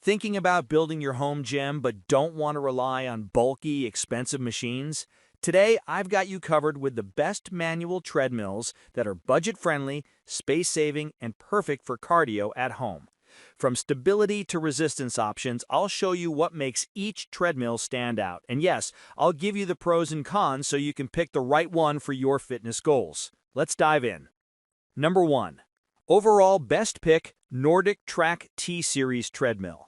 Thinking about building your home gym but don't want to rely on bulky, expensive machines? Today, I've got you covered with the best manual treadmills that are budget-friendly, space-saving, and perfect for cardio at home. From stability to resistance options, I'll show you what makes each treadmill stand out. And yes, I'll give you the pros and cons so you can pick the right one for your fitness goals. Let's dive in. Number 1. Overall best pick, Nordic Track T-Series Treadmill.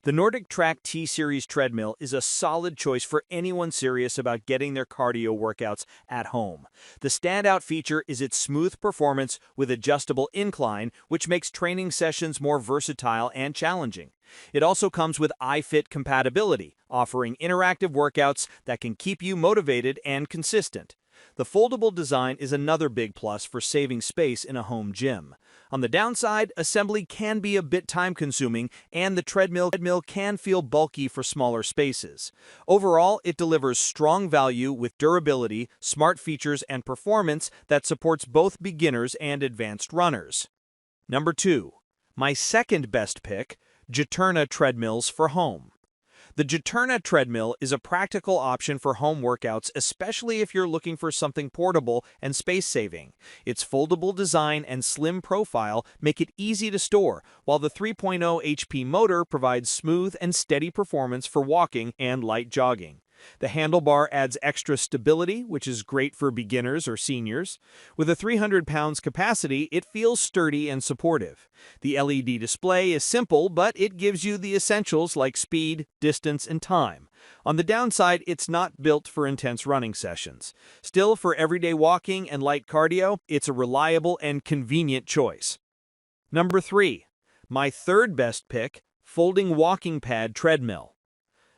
The Nordic Track T-Series treadmill is a solid choice for anyone serious about getting their cardio workouts at home. The standout feature is its smooth performance with adjustable incline, which makes training sessions more versatile and challenging. It also comes with iFit compatibility, offering interactive workouts that can keep you motivated and consistent. The foldable design is another big plus for saving space in a home gym. On the downside, assembly can be a bit time-consuming, and the treadmill can feel bulky for smaller spaces. Overall, it delivers strong value with durability, smart features, and performance that supports both beginners and advanced runners. Number 2. My second best pick, Juturna Treadmills for Home. The Juturna treadmill is a practical option for home workouts, especially if you're looking for something portable and space-saving. Its foldable design and slim profile make it easy to store, while the 3.0 HP motor provides smooth and steady performance for walking and light jogging. The handlebar adds extra stability, which is great for beginners or seniors. With a 300 pounds capacity, it feels sturdy and supportive. The LED display is simple, but it gives you the essentials like speed, distance, and time. On the downside, it's not built for intense running sessions. Still, for everyday walking and light cardio, it's a reliable and convenient choice. Number 3. My third best pick, Folding Walking Pad Treadmill.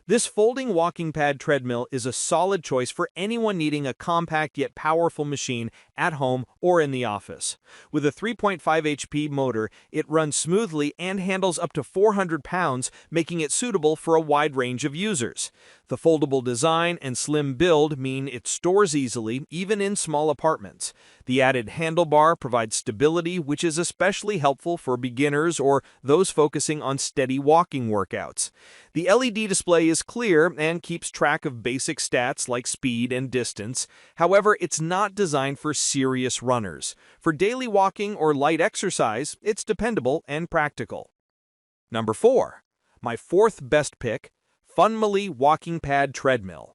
This folding walking pad treadmill is a solid choice for anyone needing a compact yet powerful machine at home or in the office. With a 3.5 HP motor, it runs smoothly and handles up to 400 pounds, making it suitable for a wide range of users. The foldable design and slim build mean it stores easily, even in small apartments. The added handlebar provides stability, which is especially helpful for beginners or those focusing on steady walking workouts. The LED display is clear and keeps track of basic stats like speed and distance. However, it's not designed for serious runners. For daily walking or light exercise, it's dependable and practical. Number 4. My fourth best pick, Funmally Walking Pad Treadmill.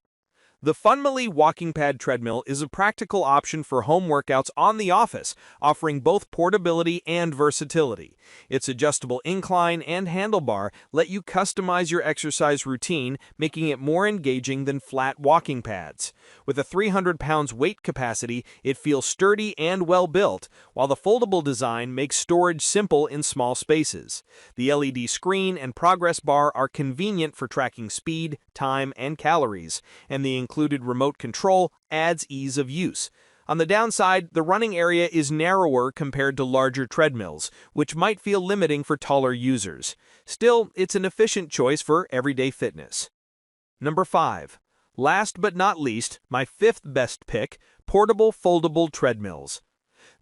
The Funmally Walking Pad Treadmill is a practical option for home workouts on the office, offering both portability and versatility. Its adjustable incline and handlebar let you customize your exercise routine, making it more engaging than flat walking pads. With a 300 pounds weight capacity, it feels sturdy and well-built, while the foldable design makes storage simple in small spaces. The LED screen and progress bar are convenient for tracking speed, time, and calories, and the included remote control adds ease of use. On the downside, the running area is narrower compared to larger treadmills, which might feel limiting for taller users. Still, it's an efficient choice for everyday fitness. Number 5. Last but not least, my fifth best pick, Portable Foldable Treadmills.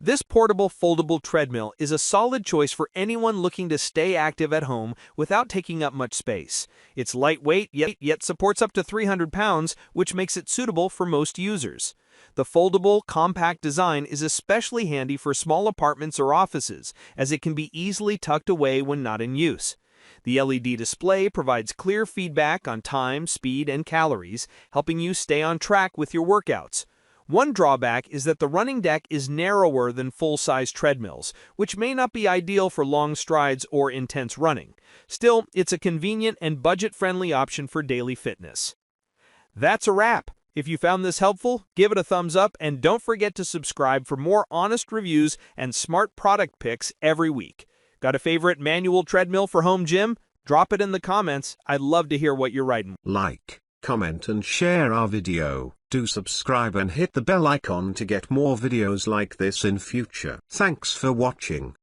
This portable foldable treadmill is a solid choice for anyone looking to stay active at home without taking up much space. It's lightweight yet supports up to 300 pounds, which makes it suitable for most users. The foldable, compact design is especially handy for small apartments or offices, as it can be easily tucked away when not in use. The LED display provides clear feedback on time, speed, and calories, helping you stay on track with your workouts. One drawback is that the running deck is narrower than full-size treadmills, which may not be ideal for long strides or intense running. Still, it's a convenient and budget-friendly option for daily fitness. That's a wrap. If you found this helpful, give it a thumbs up and don't forget to subscribe for more honest reviews and smart product picks every week. Got a favorite manual treadmill for home gym? Drop it in the comments. I'd love to hear what you're writing. Like, comment and share our video. Do subscribe and hit the bell icon to get more videos like this in future. Thanks for watching.